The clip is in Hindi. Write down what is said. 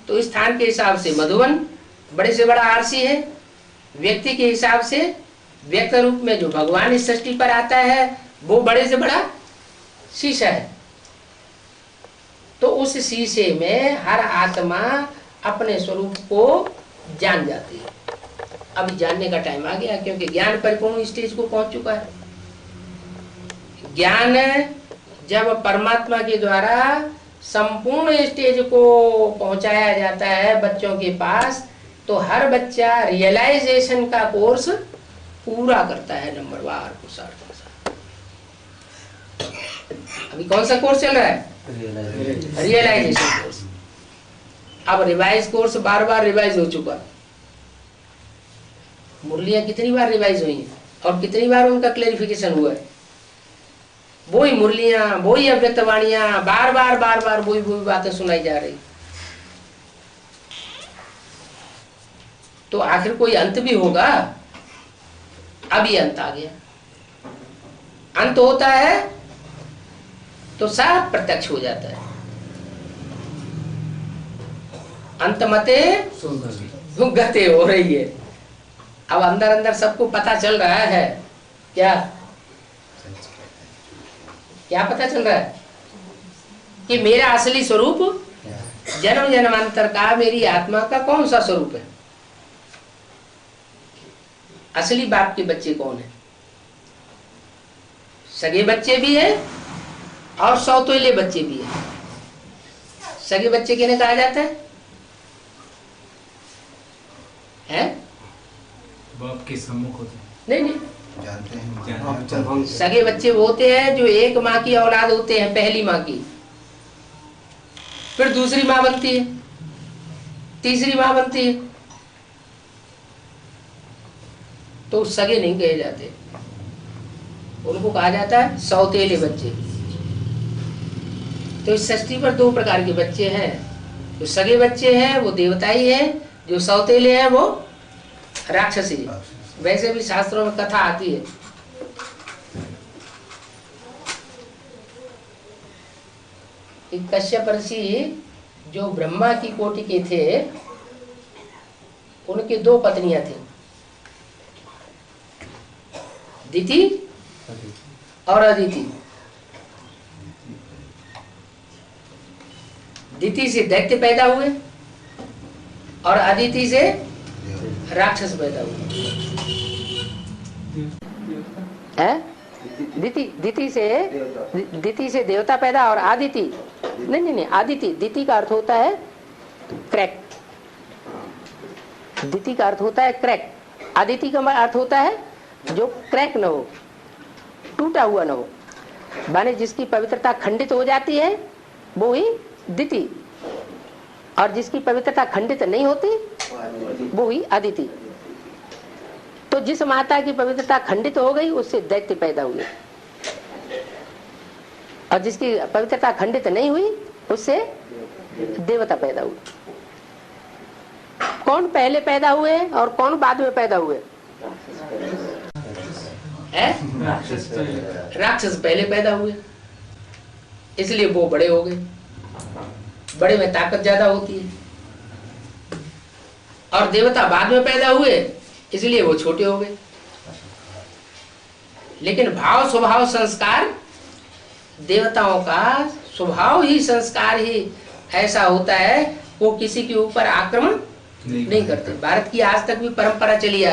तो स्थान के हिसाब से मधुबन बड़े से बड़ा आरसी है, व्यक्ति के हिसाब से व्यक्त रूप में जो भगवान इस सृष्टि पर आता है वो बड़े से बड़ा शीशा है। तो उस शीशे में हर आत्मा अपने स्वरूप को जान जाती है। अब जानने का टाइम आ गया, क्योंकि ज्ञान परिपूर्ण स्टेज को पहुंच चुका है। ज्ञान जब परमात्मा के द्वारा संपूर्ण स्टेज को पहुंचाया जाता है बच्चों के पास, तो हर बच्चा रियलाइजेशन का कोर्स पूरा करता है नंबरवार को 60%। अभी कौन सा कोर्स चल रहा है? Realization course. अब रिवाइज कोर्स बार बार रिवाइज हो चुका। मुरलियां कितनी बार रिवाइज हुई हैं और कितनी बार उनका क्लेरिफिकेशन हुआ है। वही मुरलियां, वही अव्यक्तवाणियां, बार बार वही बातें सुनाई जा रही। तो आखिर कोई अंत भी होगा। अभी अंत आ गया। अंत होता है तो सब प्रत्यक्ष हो जाता है। अंतमते गते हो रही है। अब अंदर अंदर सबको पता चल रहा है। क्या क्या पता चल रहा है? कि मेरा असली स्वरूप जन्म जन्मांतर का, मेरी आत्मा का कौन सा स्वरूप है। असली बाप के बच्चे कौन है? सगे बच्चे भी है और सौतेले बच्चे भी है। सगे बच्चे किन्हें कहा जाता है? हैं? बाप के सम्मुख होते हैं। नहीं, जानते हैं। सगे बच्चे वो होते हैं जो एक माँ की औलाद होते हैं, पहली माँ की, फिर दूसरी माँ बनती है, तीसरी माँ बनती है, तो सगे नहीं कहे जाते। उनको कहा जाता है सौतेले बच्चे। तो इस सृष्टि पर दो प्रकार के बच्चे हैं। जो सगे बच्चे हैं वो देवताई है, जो सौतेले हैं वो राक्षसी। वैसे भी शास्त्रों में कथा आती है। कश्यप ऋषि जो ब्रह्मा की कोटि के थे, उनके दो पत्नियां थी, दिति और अदिति। दिति से दैत्य पैदा हुए और अदिति से राक्षस पैदा हुए। दिति से देवता पैदा और आदिति नहीं, आदिति, दिति का अर्थ होता है क्रैक। दिति का अर्थ होता है क्रैक। आदिति का अर्थ होता है जो क्रैक न हो, टूटा हुआ न हो, माने जिसकी पवित्रता खंडित हो जाती है वो ही दिति, और जिसकी पवित्रता खंडित नहीं होती वो ही आदिति। तो जिस माता की पवित्रता खंडित हो गई उससे दैत्य पैदा हुए, और जिसकी पवित्रता खंडित नहीं हुई उससे देवता पैदा हुए। कौन पहले पैदा हुए और कौन बाद में पैदा हुए? राक्षस पहले पैदा हुए, इसलिए वो बड़े हो गए। बड़े में ताकत ज्यादा होती है। और देवता बाद में पैदा हुए, इसलिए वो छोटे हो गए। लेकिन भाव स्वभाव संस्कार, देवताओं का स्वभाव ही, संस्कार ही ऐसा होता है, वो किसी के ऊपर आक्रमण नहीं करते। भारत की आज तक भी परंपरा चली आ